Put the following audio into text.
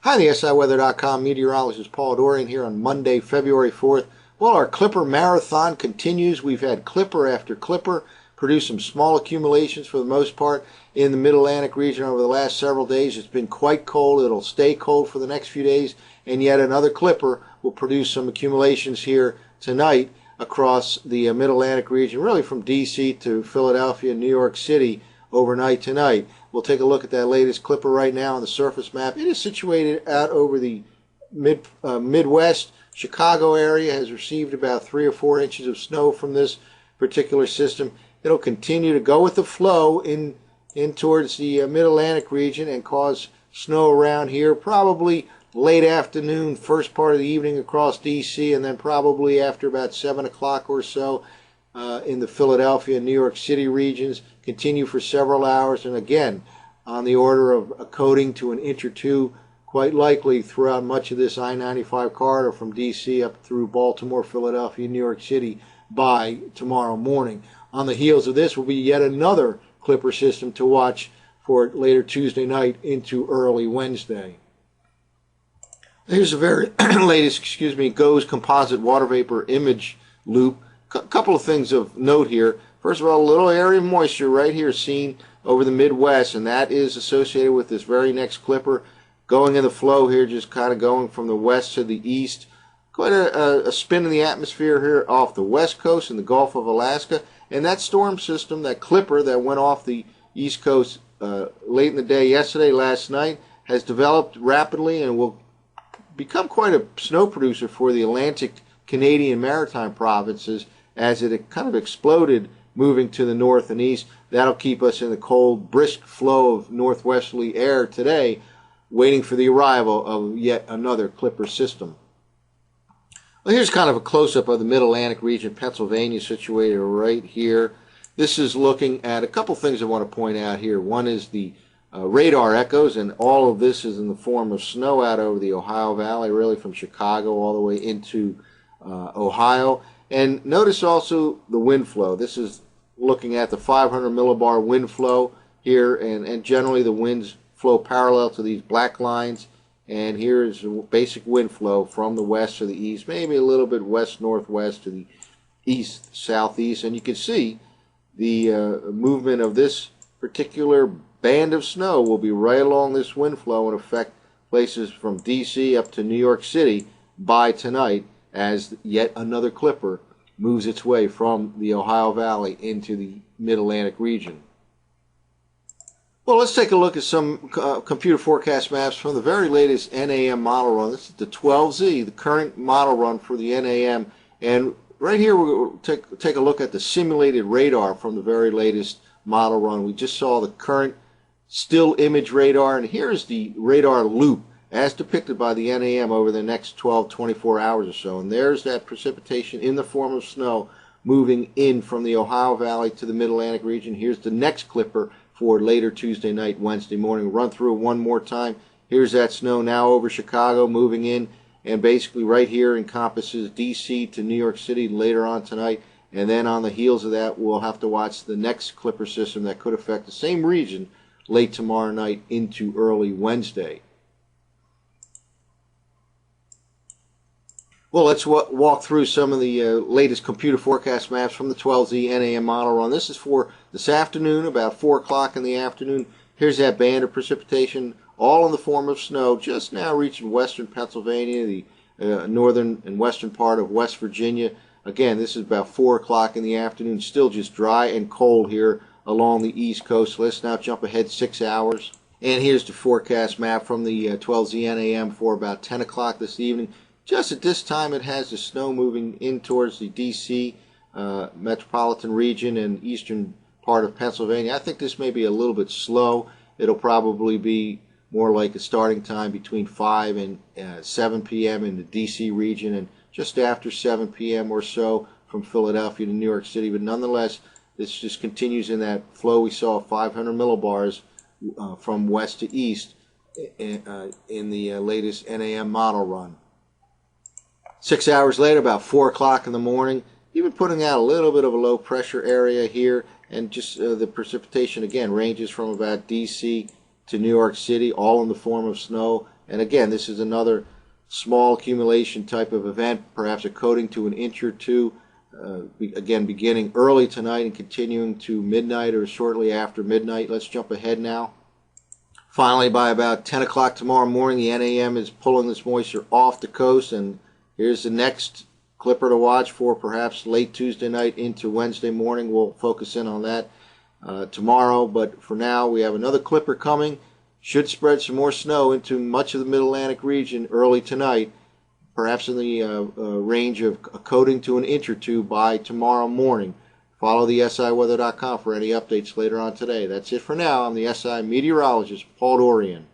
Hi, the SIWeather.com meteorologist Paul Dorian here on Monday, February 4th. Well, our Clipper marathon continues. We've had Clipper after Clipper produce some small accumulations for the most part in the Mid-Atlantic region over the last several days. It's been quite cold. It'll stay cold for the next few days, and yet another Clipper will produce some accumulations here tonight across the Mid-Atlantic region, really from D.C. to Philadelphia and New York City overnight tonight. We'll take a look at that latest Clipper right now on the surface map. It is situated out over the Midwest. Chicago area has received about 3 or 4 inches of snow from this particular system. It'll continue to go with the flow in towards the Mid-Atlantic region and cause snow around here, probably late afternoon, first part of the evening across D.C., and then probably after about 7 o'clock or so in the Philadelphia and New York City regions, continue for several hours, and again on the order of a coating to an inch or two, quite likely throughout much of this I-95 corridor from D.C. up through Baltimore, Philadelphia, New York City by tomorrow morning. On the heels of this will be yet another Clipper system to watch for later Tuesday night into early Wednesday. Here's the very latest, GOES composite water vapor image loop. Couple of things of note here. First of all, a little area of moisture right here seen over the Midwest, and that is associated with this very next Clipper going in the flow here, just kind of going from the west to the east. Quite a spin in the atmosphere here off the west coast in the Gulf of Alaska. And that storm system, that Clipper that went off the east coast late in the day yesterday, last night, has developed rapidly and will become quite a snow producer for the Atlantic Canadian maritime provinces as it kind of exploded moving to the north and east. That'll keep us in the cold, brisk flow of northwesterly air today, waiting for the arrival of yet another Clipper system. Well, here's kind of a close-up of the Mid-Atlantic region, Pennsylvania, situated right here. This is looking at a couple things I want to point out here. One is the radar echoes, and all of this is in the form of snow out over the Ohio Valley, really from Chicago all the way into Ohio. And notice also the wind flow. This is looking at the 500 millibar wind flow here, and generally the winds flow parallel to these black lines. And here is a basic wind flow from the west to the east, maybe a little bit west-northwest to the east-southeast. And you can see the movement of this particular band of snow will be right along this wind flow and affect places from D.C. up to New York City by tonight, as yet another Clipper moves its way from the Ohio Valley into the Mid-Atlantic region. Well, let's take a look at some computer forecast maps from the very latest NAM model run. This is the 12Z, the current model run for the NAM. And right here we'll take a look at the simulated radar from the very latest model run. We just saw the current still image radar, and here's the radar loop as depicted by the NAM over the next 24 hours or so. And there's that precipitation in the form of snow moving in from the Ohio Valley to the Mid-Atlantic region. Here's the next Clipper for later Tuesday night, Wednesday morning. Run through it one more time. Here's that snow now over Chicago moving in, and basically right here encompasses D.C. to New York City later on tonight. And then on the heels of that, we'll have to watch the next Clipper system that could affect the same region late tomorrow night into early Wednesday. Well, let's walk through some of the latest computer forecast maps from the 12Z NAM model run. This is for this afternoon, about 4 o'clock in the afternoon. Here's that band of precipitation, all in the form of snow, just now reaching western Pennsylvania, the northern and western part of West Virginia. Again, this is about 4 o'clock in the afternoon, still just dry and cold here along the East Coast. Let's now jump ahead 6 hours. And here's the forecast map from the 12Z NAM for about 10 o'clock this evening. Just at this time, it has the snow moving in towards the D.C. metropolitan region and eastern part of Pennsylvania. I think this may be a little bit slow. It'll probably be more like a starting time between 5 and 7 p.m. in the D.C. region, and just after 7 p.m. or so from Philadelphia to New York City. But nonetheless, this just continues in that flow we saw, 500 millibars from west to east in the latest NAM model run. 6 hours later, about 4 o'clock in the morning, even putting out a little bit of a low pressure area here, and just the precipitation again ranges from about D.C. to New York City, all in the form of snow. And again, this is another small accumulation type of event, perhaps a coating to an inch or two, again beginning early tonight and continuing to midnight or shortly after midnight. Let's jump ahead now. Finally, by about 10 o'clock tomorrow morning, the NAM is pulling this moisture off the coast, and here's the next clipper to watch for, perhaps late Tuesday night into Wednesday morning. We'll focus in on that tomorrow, but for now we have another clipper coming. Should spread some more snow into much of the Mid-Atlantic region early tonight, perhaps in the range of a coating to an inch or two by tomorrow morning. Follow the SIweather.com for any updates later on today. That's it for now. I'm the SI meteorologist, Paul Dorian.